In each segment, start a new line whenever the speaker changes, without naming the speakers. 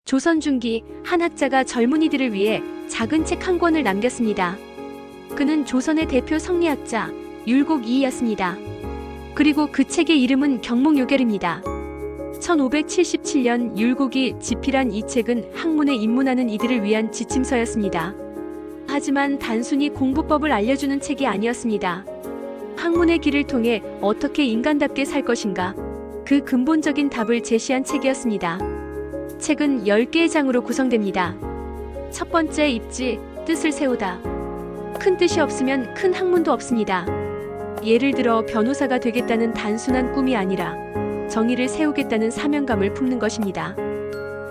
조선 중기 한 학자가 젊은이들을 위해 작은 책 한 권을 남겼습니다. 그는 조선의 대표 성리학자 율곡이이였습니다. 그리고 그 책의 이름은 경목요결입니다. 1577년 율곡이 집필한 이 책은 학문에 입문하는 이들을 위한 지침서였습니다. 하지만 단순히 공부법을 알려주는 책이 아니었습니다. 학문의 길을 통해 어떻게 인간답게 살 것인가, 그 근본적인 답을 제시한 책이었습니다. 책은 10개의 장으로 구성됩니다. 첫 번째 입지, 뜻을 세우다. 큰 뜻이 없으면 큰 학문도 없습니다. 예를 들어 변호사가 되겠다는 단순한 꿈이 아니라 정의를 세우겠다는 사명감을 품는 것입니다.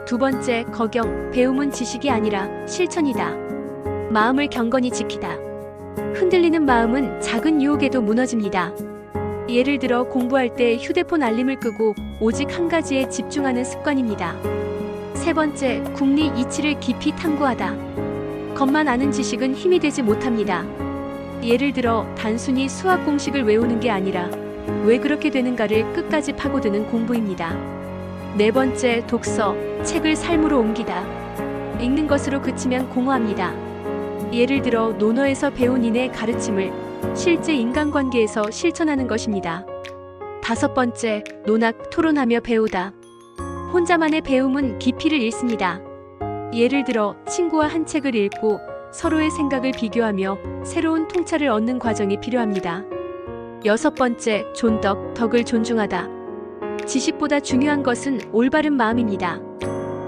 두 번째, 거경, 배움은 지식이 아니라 실천이다. 마음을 경건히 지키다. 흔들리는 마음은 작은 유혹에도 무너집니다. 예를 들어 공부할 때 휴대폰 알림을 끄고 오직 한 가지에 집중하는 습관입니다. 세 번째, 국리 이치를 깊이 탐구하다. 겉만 아는 지식은 힘이 되지 못합니다. 예를 들어 단순히 수학 공식을 외우는 게 아니라 왜 그렇게 되는가를 끝까지 파고드는 공부입니다. 네 번째, 독서, 책을 삶으로 옮기다. 읽는 것으로 그치면 공허합니다. 예를 들어 논어에서 배운 인의 가르침을 실제 인간관계에서 실천하는 것입니다. 다섯 번째, 논학, 토론하며 배우다. 혼자만의 배움은 깊이를 잃습니다. 예를 들어 친구와 한 책을 읽고 서로의 생각을 비교하며 새로운 통찰을 얻는 과정이 필요합니다. 여섯 번째, 존덕, 덕을 존중하다. 지식보다 중요한 것은 올바른 마음입니다.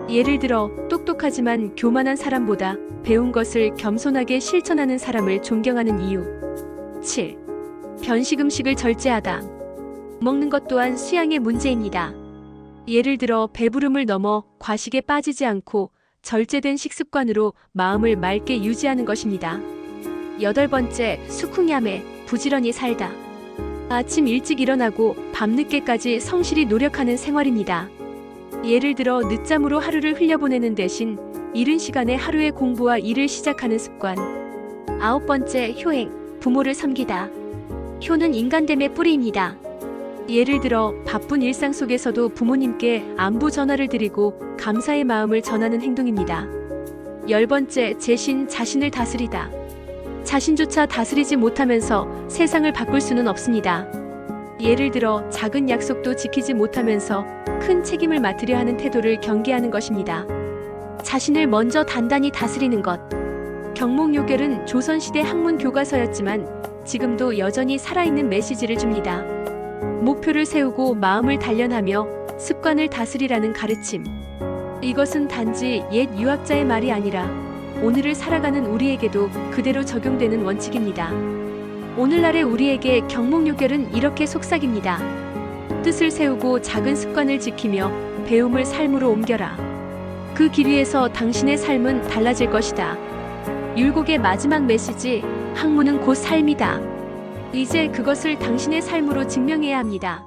예를 들어 똑똑하지만 교만한 사람보다 배운 것을 겸손하게 실천하는 사람을 존경하는 이유. 7. 변식 음식을 절제하다. 먹는 것 또한 수양의 문제입니다. 예를 들어 배부름을 넘어 과식에 빠지지 않고 절제된 식습관으로 마음을 맑게 유지하는 것입니다. 여덟 번째, 수쿵야매, 부지런히 살다. 아침 일찍 일어나고 밤늦게까지 성실히 노력하는 생활입니다. 예를 들어 늦잠으로 하루를 흘려보내는 대신 이른 시간에 하루의 공부와 일을 시작하는 습관. 아홉 번째, 효행, 부모를 섬기다. 효는 인간됨의 뿌리입니다. 예를 들어 바쁜 일상 속에서도 부모님께 안부 전화를 드리고 감사의 마음을 전하는 행동입니다. 열 번째, 재신, 자신을 다스리다. 자신조차 다스리지 못하면서 세상을 바꿀 수는 없습니다. 예를 들어 작은 약속도 지키지 못하면서 큰 책임을 맡으려 하는 태도를 경계하는 것입니다. 자신을 먼저 단단히 다스리는 것. 경목요결은 조선시대 학문 교과서였지만 지금도 여전히 살아있는 메시지를 줍니다. 목표를 세우고 마음을 단련하며 습관을 다스리라는 가르침. 이것은 단지 옛 유학자의 말이 아니라 오늘을 살아가는 우리에게도 그대로 적용되는 원칙입니다. 오늘날의 우리에게 경목요결은 이렇게 속삭입니다. 뜻을 세우고 작은 습관을 지키며 배움을 삶으로 옮겨라. 그 길 위에서 당신의 삶은 달라질 것이다. 율곡의 마지막 메시지, 학문은 곧 삶이다. 이제 그것을 당신의 삶으로 증명해야 합니다.